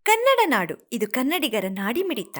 ಕನ್ನಡ ನಾಡು, ಇದು ಕನ್ನಡಿಗರ ನಾಡಿಮಿಡಿತ.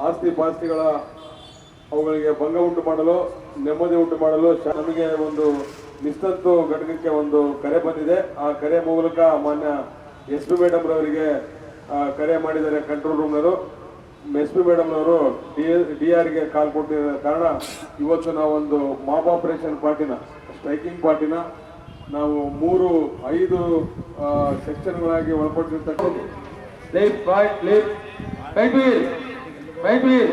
ಆಸ್ತಿ ಪಾಸ್ತಿಗಳ ಅವುಗಳಿಗೆ ಭಂಗ ಉಂಟು ಮಾಡಲು, ನೆಮ್ಮದಿ ಉಂಟು ಮಾಡಲು ನಮಗೆ ಒಂದು ನಿಸ್ತಂತು ಘಟಕಕ್ಕೆ ಒಂದು ಕರೆ ಬಂದಿದೆ. ಆ ಕರೆ ಮೂಲಕ ಮಾನ್ಯ ಎಸ್ ಪಿ ಮೇಡಮ್ ರವರಿಗೆ ಕರೆ ಮಾಡಿದ್ದಾರೆ. ಕಂಟ್ರೋಲ್ ರೂಮ್ನವರು ಎಸ್ ಪಿ ಮೇಡಮ್ ಅವರು DRಗೆ ಕಾಲ್ ಕೊಟ್ಟಿರೋ ಕಾರಣ ಇವತ್ತು ನಾವೊಂದು ಮಾಪ್ ಆಪರೇಷನ್ ಪಾರ್ಟಿನ, ಸ್ಟ್ರೈಕಿಂಗ್ ಪಾರ್ಟಿನ ನಾವು 3-5 ಸೆಕ್ಷನ್ಗಳಾಗಿ ಒಳಪಟ್ಟಿರ್ತಕ್ಕಂಥ left right left right wheel right wheel,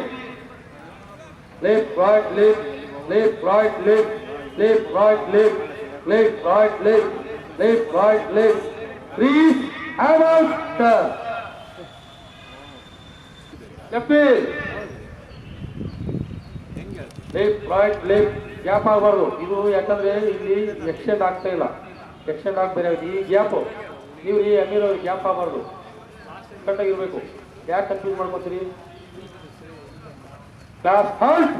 left right left, left right left, left right left, left right left, left right left, freeze and out, left wheel, left right left, gap ಆಗಬಾರ್ದು. ಇದು ಯಾಕಂದ್ರೆ ಇಲ್ಲಿ extend ಆಗ್ತಾ ಇಲ್ಲ, extend ಆಗಬೇರೆ ಈ gap ನೀವು ಈ ಅಮೀರ್ ಅವ್ರಿಗೆ ಗ್ಯಾಪ್ ಆಗಬಾರ್ದು, ಕರೆಕ್ಟಾಗಿರ್ಬೇಕು. ಯಾಕೆ ಕನ್ಫ್ಯೂಸ್ ಮಾಡ್ಕೊತೀರಿ? Class halt.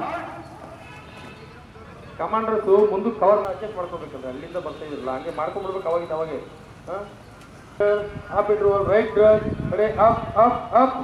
ಕಮಾಂಡರ್ಸು ಮುಂದಕ್ಕೆ ಕವರ್ ಅಡ್ಜಸ್ಟ್ ಮಾಡ್ಕೋಬೇಕಂದ್ರೆ ಅಲ್ಲಿಂದ ಬರ್ತಾ ಇರಲಿಲ್ಲ, ಹಂಗೆ ಮಾಡ್ಕೊಂಡ್ಬಿಡ್ಬೇಕು ಅವಾಗಿಂದ ಅವಾಗೆ. ಅಪ್ ಇಟ್ರು ರೈಟ್ ಕಡೆ up up up.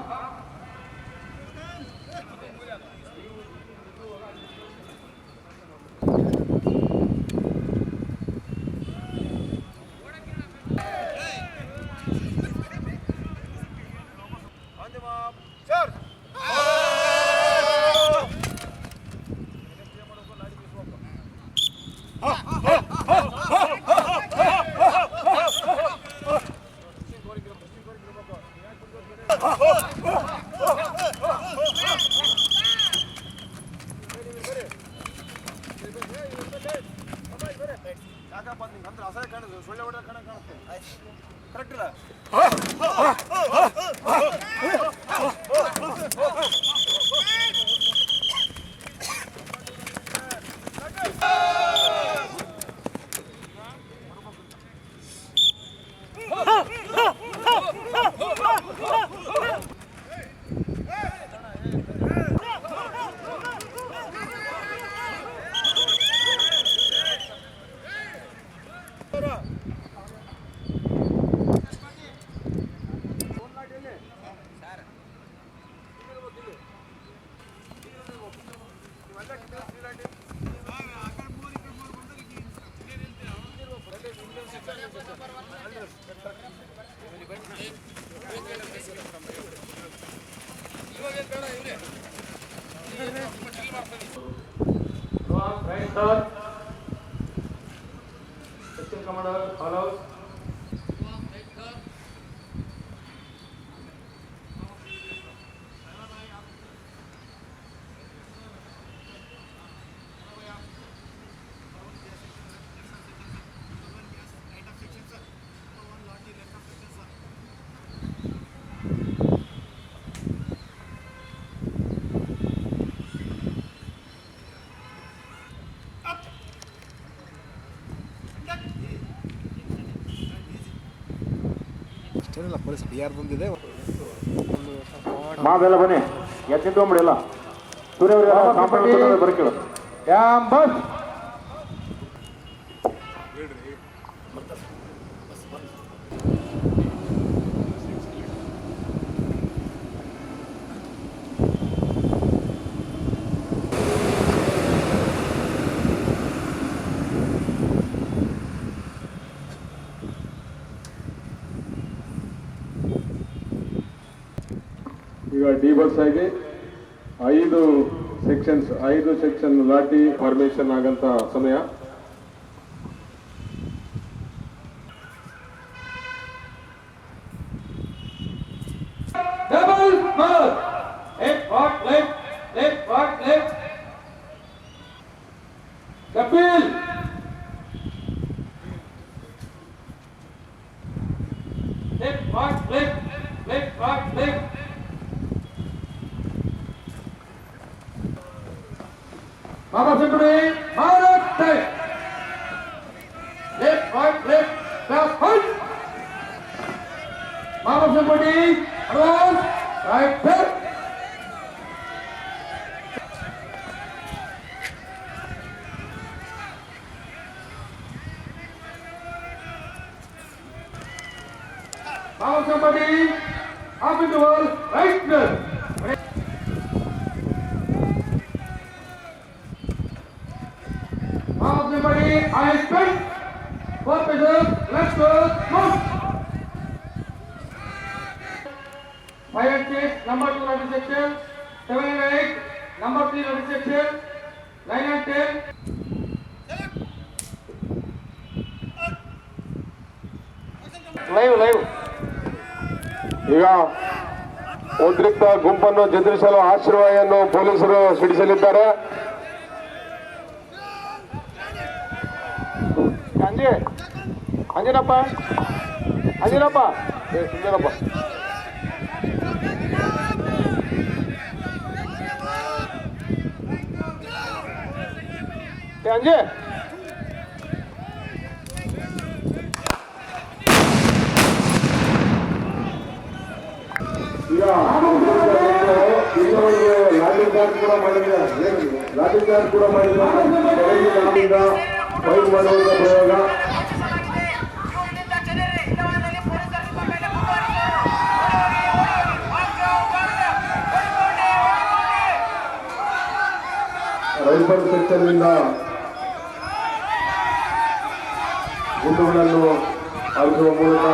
Right turn. Section commander follows. Police DR ಬಂದಿದೆ. ಮಾವೆಲ್ಲ ಬನ್ನಿ, ಎತ್ತಿನ ತೊಗೊಂಬಿಡಿ ಎಲ್ಲ. ಸೂರ್ಯ ಬರ್ಕೇಳು ಬಸ್. ರಿವರ್ಸ್ ಆಗಿ 5 ಸೆಕ್ಷನ್ ಲಾಠಿ ಫಾರ್ಮೇಶನ್ ಆಗಂತ ಸಮಯ. Double mark. Left back left. Left back left. Kapil. Left back left. Left back left. Mama Simply. Bharat right. Left back left. Cross point. Mama Simply. Advance. Right left. Now somebody up in the wall, right there. Now somebody, I expect 4 pitches, let's go, move. 5 and 6, number 2 rugby section, 7 and 8, number 3 rugby section, 9 and 10. Live. ಈಗ ಉದ್ರಿಕ್ತ ಗುಂಪನ್ನು ಚದುರಿಸಲು ಆಶ್ರಯವನ್ನು ಪೊಲೀಸರು ಸಿಡಿಸಲಿದ್ದಾರೆ. ಅಂಜನಪ್ಪ ಸುಂದರಪ್ಪ ಅಂಜೆ ಈಗ ಲಾಠಿ charge ಕೂಡ ಮಾಡಿದ್ದಾರೆ. Fight ಮಾಡುವಂತ ಪ್ರಯೋಗ. ರೈಫಲ್ ಸೆಕ್ಷನ್ ನಿಂದ ಗುಂಡುಗಳನ್ನು ಹಾರಿಸುವ ಮೂಲಕ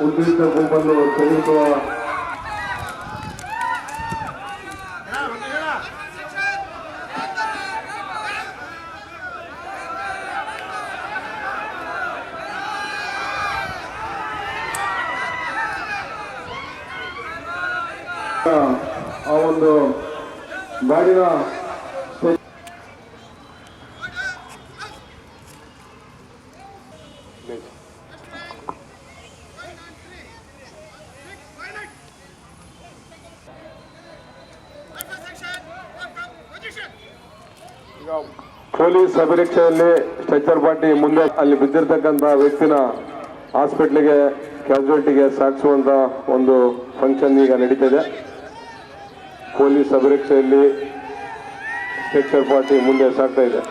ಉದ್ರಿಕ್ತ ಗುಂಪನ್ನು ಚಲಿಸುವ ಆ ಒಂದು ಗಾಡಿನ ಪೊಲೀಸ್ ಅಭಿರಕ್ಷೆಯಲ್ಲಿ ಸ್ಟ್ರೆಚರ್ ಪಾರ್ಟಿ ಮುಂದೆ ಅಲ್ಲಿ ಬಿದ್ದಿರ್ತಕ್ಕಂಥ ವ್ಯಕ್ತಿನ ಹಾಸ್ಪಿಟ್ಲಿಗೆ ಕ್ಯಾಶುಯಾಲಿಟಿಗೆ ಸಾಗಿಸುವಂತ ಒಂದು ಫಂಕ್ಷನ್ ಈಗ ನಡೀತಿದೆ. ಪೊಲೀಸ್ ಅಭಿರಕ್ಷೆಯಲ್ಲಿ ಸ್ಟ್ರೆಚರ್ ಪಾರ್ಟಿ ಮುಂದೆ ಸಾಗ್ತಾ ಇದೆ.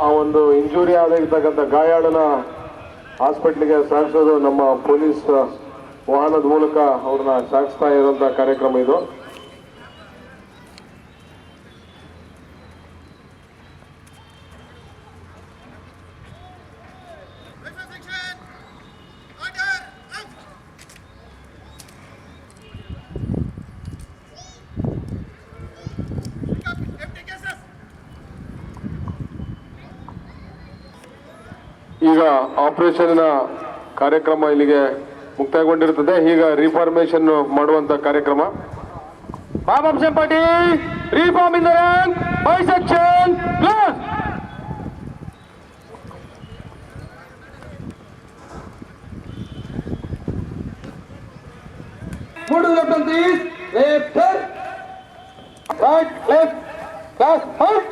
ಆ ಒಂದು ಇಂಜುರಿ ಆಗಿರ್ತಕ್ಕಂಥ ಗಾಯಾಳನ ಹಾಸ್ಪಿಟ್ಲಿಗೆ ಸಾಗಿಸೋದು ನಮ್ಮ ಪೊಲೀಸ್ ವಾಹನದ ಮೂಲಕ ಅವ್ರನ್ನ ಸಾಗಿಸ್ತಾ ಇರುವಂತಹ ಕಾರ್ಯಕ್ರಮ ಇದು. ಈಗ ಆಪರೇಷನ್ ಕಾರ್ಯಕ್ರಮ ಇಲ್ಲಿಗೆ ಮುಕ್ತಾಯಗೊಂಡಿರುತ್ತದೆ. ಈಗ ರಿಫಾರ್ಮೇಶನ್ ಮಾಡುವಂತ ಕಾರ್ಯಕ್ರಮ. ಬಾಬಾ ಪಾಟಿ reform in the rank by section close. Move to the left on these. Left turn. Right, left. Cross, halt.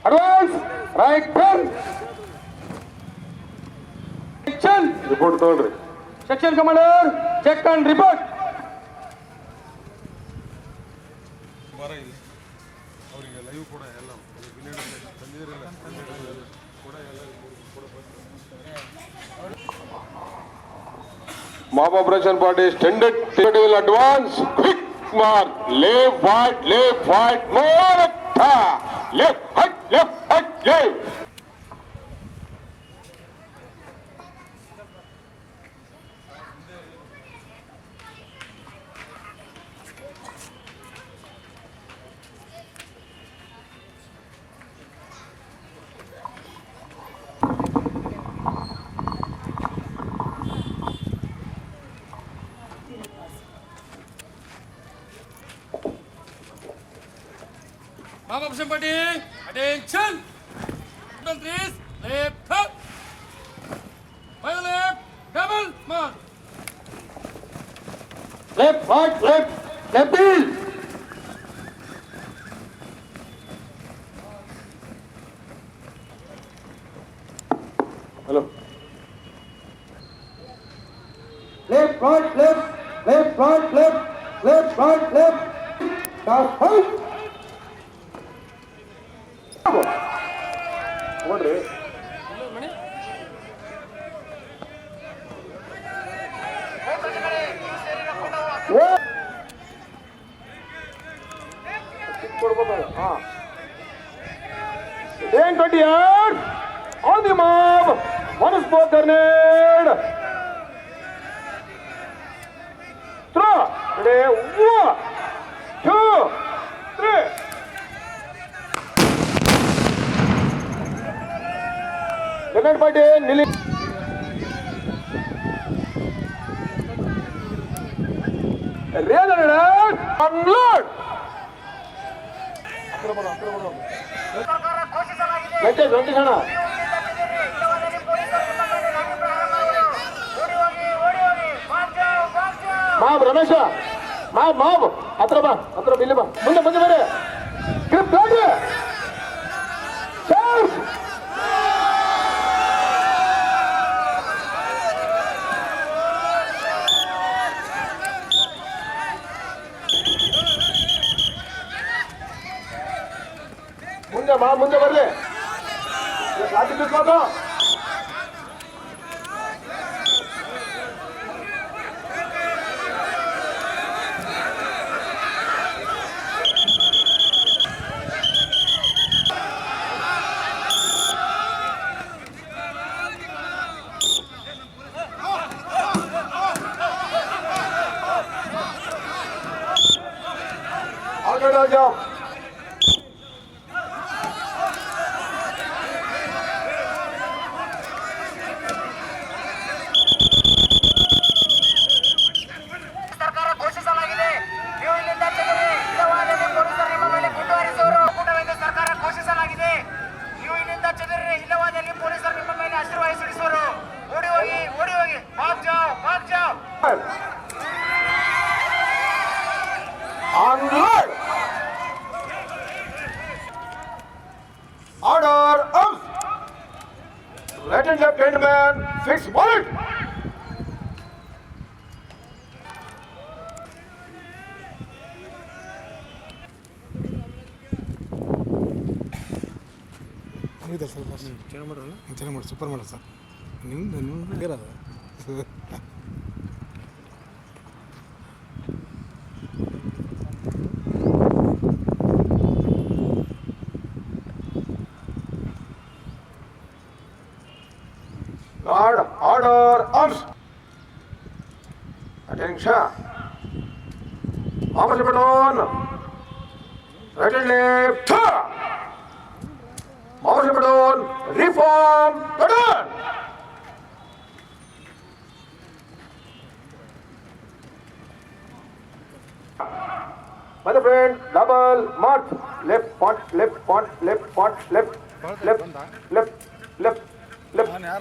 Advance. Right turn. Section. Report ತಗೊಳ್ರಿ. Section commander. Check and report. ಅವರಿಗೆ live ಕೂಡ ಎಲ್ಲ Mob operation party extended. Will advance. Quick mark. Left, right, more. Left, left. Mob operation party, attention! Please, left, up. By the left, double mark. left, right, left heel. Hello. Left, right, left. Start, fight. ನೋಡ್ರಿ Ten 20 yards on the mob. One spot grenade. Throw. Ready? 1, 2, 3. Grenade party. Nili. Real alert. Unload. Venkatesh ಅಣ್ಣ mob Ramesh mob ಹತ್ರ ಬಾ ಇಲ್ಲಿ ಬಾ ಮುಂದೆ ಬರ್ರಿ grip ಗಾಡಿ ಮುಂದೆ ಬರ್ಲಿ ಲಾಠಿ ಬಿಸ್ಬೇಕು ಆಗಡಾಗ Onward! Order up! Right and left hand man, fix bullet! Sir ಚೆನ್ನಾಗಿ ಮಾಡಿ ಸೂಪರ್ ಮಾಡಿ ಸರ್ ನಿಮ್ದು ಇರೋದು Guard, order, arms! Attention! Arms baton! Right and left! Arms baton! Reform! Baton! My friend, double march! Left point, left,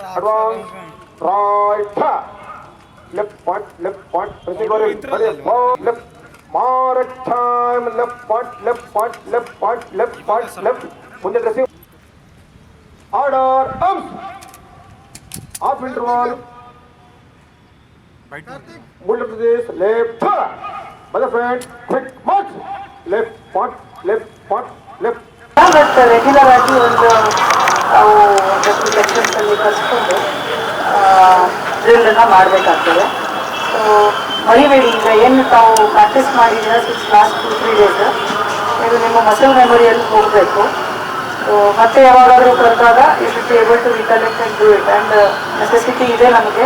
advance, right, left point, pressing on it, left, more time, left point, ಮುಂದೆ dressing, order, arms, half interval, move to this, left, by the friend, quick march, left point, but regular ಆಗಿ ಒಂದು ನಾವು ಒಂದಷ್ಟು ಸೆಕ್ಷನ್ಸಲ್ಲಿ ಕಲಿಸ್ಕೊಂಡು ಡ್ರಿಲ್ಲನ್ನು ಮಾಡಬೇಕಾಗ್ತದೆ. So ಮರಿಬೇಡಿ, ಈಗ ಏನು ತಾವು ಪ್ರಾಕ್ಟೀಸ್ ಮಾಡಿದ್ದೀರ ಲಾಸ್ಟ್ 2-3 ಡೇಸ್, ಇದು ನಿಮ್ಮ ಮಸಲ್ ಮೆಮೊರಿಯಲ್ಲಿ ಹೋಗಬೇಕು. ಸೊ ಮತ್ತೆ ಯಾವಾಗಾದರೂ ಕರೆದಾಗ you should be able to recollect and do it. And necessity ಇದೆ ನಮಗೆ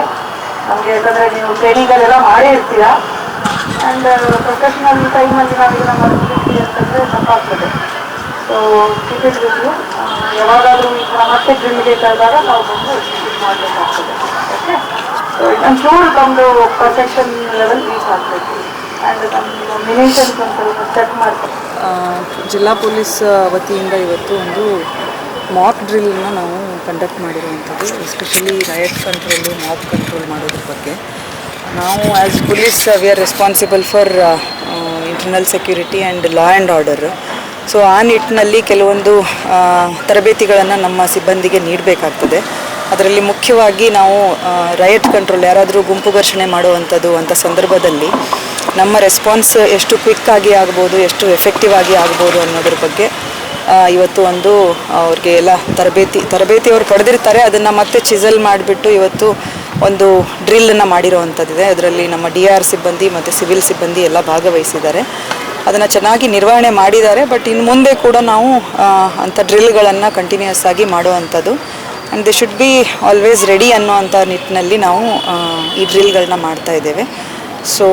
ಯಾಕಂದರೆ ನೀವು ಟ್ರೈನಿಂಗಲ್ಲೆಲ್ಲ ಮಾಡೇ ಇರ್ತೀರಾ. ಆ್ಯಂಡ್ ಪ್ರೊಫೆಷ್ನಲ್ ಟೈಮಲ್ಲಿ ನಾವೀಗ ಮಾಡ್ತೀವಿ ಅಂತಂದರೆ ತಪ್ಪಾಗ್ತದೆ. So keep it with you. ಯಾವಾಗಾದರೂ ಈಗ ಮತ್ತೆ ಡ್ರಿಲ್ಗೆ ಕರೆದಾಗ ನಾವು ಬಂದು ಎಕ್ಸಿಕ್ಯೂಟ್ ಮಾಡಬೇಕಾಗ್ತದೆ. ಓಕೆ, ಸೊ ಒಂಚೂರು ನಮ್ಮದು ಪರ್ಫೆಕ್ಷನ್ ಲೆವೆಲ್ ರೀಚ್ ಆಗಬೇಕು. ಆ್ಯಂಡ್ ನಮ್ಮದು ಮಿನಿಷನ್ಸ್ ಒಂದು ಸ್ವಲ್ಪ ಚೆಕ್ ಮಾಡ್ತೀವಿ. ಜಿಲ್ಲಾ ಪೊಲೀಸ್ ವತಿಯಿಂದ ಇವತ್ತು ಒಂದು ಮಾಕ್ ಡ್ರಿಲ್ನ ನಾವು ಕಂಡಕ್ಟ್ ಮಾಡಿರುವಂಥದ್ದು, especially riot control, mock control ಮಾಡೋದ್ರ ಬಗ್ಗೆ. ನಾವು as police we are responsible for internal security and law and order. So ಆ ನಿಟ್ಟಿನಲ್ಲಿ ಕೆಲವೊಂದು ತರಬೇತಿಗಳನ್ನು ನಮ್ಮ ಸಿಬ್ಬಂದಿಗೆ ನೀಡಬೇಕಾಗ್ತದೆ. ಅದರಲ್ಲಿ ಮುಖ್ಯವಾಗಿ ನಾವು ರಯಟ್ ಕಂಟ್ರೋಲ್, ಯಾರಾದರೂ ಗುಂಪು ಘರ್ಷಣೆ ಮಾಡುವಂಥದ್ದು ಅಂಥ ಸಂದರ್ಭದಲ್ಲಿ ನಮ್ಮ ರೆಸ್ಪಾನ್ಸ್ ಎಷ್ಟು ಕ್ವಿಕ್ಕಾಗಿ ಆಗ್ಬೋದು, ಎಷ್ಟು ಎಫೆಕ್ಟಿವ್ ಆಗಿ ಆಗ್ಬೋದು ಅನ್ನೋದ್ರ ಬಗ್ಗೆ ಇವತ್ತು ಒಂದು ಅವ್ರಿಗೆ ಎಲ್ಲ ತರಬೇತಿ ಅವ್ರು ಪಡೆದಿರ್ತಾರೆ. ಅದನ್ನು ಮತ್ತೆ ಚಿಸಲ್ ಮಾಡಿಬಿಟ್ಟು ಇವತ್ತು ಒಂದು ಡ್ರಿಲ್ಲನ್ನು ಮಾಡಿರೋವಂಥದ್ದಿದೆ. ಅದರಲ್ಲಿ ನಮ್ಮ DR ಸಿಬ್ಬಂದಿ ಮತ್ತು ಸಿವಿಲ್ ಸಿಬ್ಬಂದಿ ಎಲ್ಲ ಭಾಗವಹಿಸಿದ್ದಾರೆ. ಅದನ್ನು ಚೆನ್ನಾಗಿ ನಿರ್ವಹಣೆ ಮಾಡಿದ್ದಾರೆ. ಬಟ್ ಇನ್ನು ಮುಂದೆ ಕೂಡ ನಾವು ಅಂಥ ಡ್ರಿಲ್ಗಳನ್ನು ಕಂಟಿನ್ಯೂಸ್ ಆಗಿ ಮಾಡುವಂಥದ್ದು. And they should be always ready ಅನ್ನೋವಂಥ ನಿಟ್ಟಿನಲ್ಲಿ ನಾವು ಈ ಡ್ರಿಲ್ಗಳನ್ನ ಮಾಡ್ತಾ ಇದ್ದೇವೆ. ಸೊ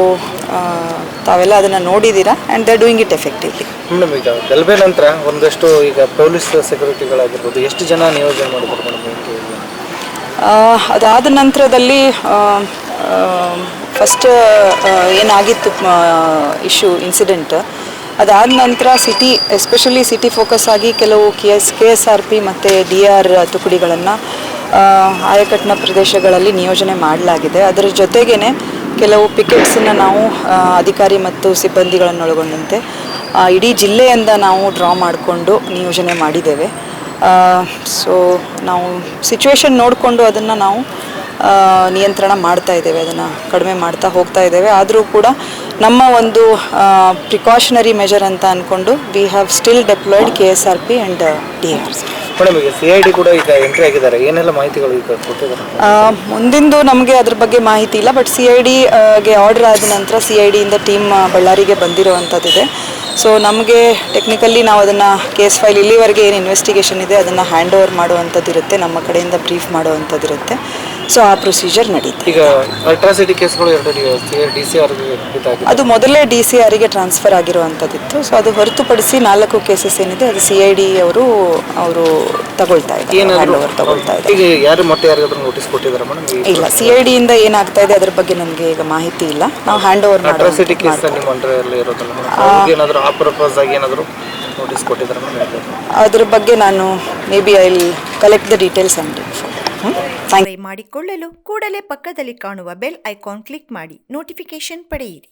ತಾವೆಲ್ಲ ಅದನ್ನು ನೋಡಿದ್ದೀರಾ and they doing it effectively. Madam, ಈಗ ಗಲಭೆ ನಂತರ ಒಂದಷ್ಟು ಈಗ ಪೊಲೀಸ್ ಸೆಕ್ಯೂರಿಟಿಗಳಾಗಿರ್ಬೋದು, ಎಷ್ಟು ಜನ ನಿಯೋಜನೆ ಮಾಡಿದ್ರು ಮೇಡಮ್? ಅದಾದ ನಂತರದಲ್ಲಿ ಫಸ್ಟ್ ಏನಾಗಿತ್ತು ಇಶ್ಯೂ ಇನ್ಸಿಡೆಂಟ್, ಅದಾದ ನಂತರ ಸಿಟಿ, ಎಸ್ಪೆಷಲಿ ಸಿಟಿ ಫೋಕಸ್ ಆಗಿ ಕೆಲವು KSRP ಮತ್ತು DR ತುಕಡಿಗಳನ್ನು ಆಯಕಟ್ಟಿನ ಪ್ರದೇಶಗಳಲ್ಲಿ ನಿಯೋಜನೆ ಮಾಡಲಾಗಿದೆ. ಅದರ ಜೊತೆಗೇ ಕೆಲವು ಪಿಕೆಟ್ಸನ್ನು ನಾವು ಅಧಿಕಾರಿ ಮತ್ತು ಸಿಬ್ಬಂದಿಗಳನ್ನೊಳಗೊಂಡಂತೆ ಇಡೀ ಜಿಲ್ಲೆಯಿಂದ ನಾವು ಡ್ರಾ ಮಾಡಿಕೊಂಡು ನಿಯೋಜನೆ ಮಾಡಿದ್ದೇವೆ. ಸೊ ನಾವು ಸಿಚುವೇಶನ್ ನೋಡಿಕೊಂಡು ಅದನ್ನು ನಾವು ನಿಯಂತ್ರಣ ಮಾಡ್ತಾ ಇದ್ದೇವೆ, ಅದನ್ನು ಕಡಿಮೆ ಮಾಡ್ತಾ ಹೋಗ್ತಾ ಇದ್ದೇವೆ. ಆದರೂ ಕೂಡ ನಮ್ಮ ಒಂದು ಪ್ರಿಕಾಷನರಿ ಮೆಜರ್ ಅಂತ ಅಂದ್ಕೊಂಡು we have still deployed KSRP and DRs. Madam, ಈಗ CID ಕೂಡ ಈಗ ಎಂಟ್ರಿ ಆಗಿದ್ದಾರೆ, ಏನೆಲ್ಲ ಮಾಹಿತಿಗಳು ಈಗ ಕೊಟ್ಟಿದ್ದಾರೆ? ಮುಂದಿಂದು ನಮಗೆ ಅದ್ರ ಬಗ್ಗೆ ಮಾಹಿತಿ ಇಲ್ಲ. ಬಟ್ CIDಗೆ ಆರ್ಡರ್ ಆದ ನಂತರ CIDಯಿಂದ ಟೀಮ್ ಬಳ್ಳಾರಿಗೆ ಬಂದಿರುವಂಥದ್ದಿದೆ. ಸೊ ನಮಗೆ ಟೆಕ್ನಿಕಲಿ ನಾವು ಅದನ್ನು ಕೇಸ್ ಫೈಲ್ ಇಲ್ಲಿವರೆಗೆ ಏನು ಇನ್ವೆಸ್ಟಿಗೇಷನ್ ಇದೆ ಅದನ್ನು ಹ್ಯಾಂಡ್ ಓವರ್ ಮಾಡುವಂಥದ್ದಿರುತ್ತೆ, ನಮ್ಮ ಕಡೆಯಿಂದ ಬ್ರೀಫ್ ಮಾಡುವಂಥದ್ದಿರುತ್ತೆ. ಸೊ ಆ ಪ್ರೊಸೀಜರ್ ನಡೀತೆ. ಈಗ ಅಲ್ಟ್ರಾಸಿಟಿ ಕೇಸ್ಗಳು ಎರಡು DCR ಅದು ಮೊದಲೇ DCRಗೆ ಟ್ರಾನ್ಸ್ಫರ್ ಆಗಿರುವಂಥದ್ದಿತ್ತು. ಸೊ ಅದು ಹೊರತುಪಡಿಸಿ 4 ಕೇಸಸ್ ಏನಿದೆ ಅದು CID ಅವರು ತಗೊಳ್ತಾ ಇದ್ದಾರೆ, ಹ್ಯಾಂಡ್ ಓವರ್ ತಗೊಳ್ತಾ ಇದ್ದಾರೆ. ಈಗ ಯಾರು ಮತ್ತೆ ಯಾರಿಗಾದ್ರೂ ನೋಟಿಸ್ ಕೊಟ್ಟಿದ್ದಾರೆ ಮೇಡಮ್? ಇಲ್ಲ, CIDಯಿಂದ ಏನಾಗ್ತಾ ಇದೆ ಅದ್ರ ಬಗ್ಗೆ ನನಗೆ ಈಗ ಮಾಹಿತಿ ಇಲ್ಲ. ನಾವು ಹ್ಯಾಂಡ್ ಓವರ್ ಅಟ್ರಾಸಿಟಿ ಕೇಸ್ ನಿಮ್ಮ ಅಂಡರಲ್ಲಿ ಇರೋದಲ್ಲ ಮೇಡಮ್, ಏನಾದರೂ ಆ ಪರ್ಪಸ್ ಆಗಿ ಏನಾದರೂ ನೋಟಿಸ್ ಕೊಟ್ಟಿದ್ದಾರೆ ಮೇಡಮ್? ಅದ್ರ ಬಗ್ಗೆ ನಾನು may be I will collect the details and subscribe ಮಾಡಿಕೊಳ್ಳಲು ಕೂಡಲೇ ಪಕ್ಕದಲ್ಲಿ ಕಾಣುವ ಬೆಲ್ ಐಕಾನ್ ಕ್ಲಿಕ್ ಮಾಡಿ ನೋಟಿಫಿಕೇಶನ್ ಪಡೆಯಿರಿ.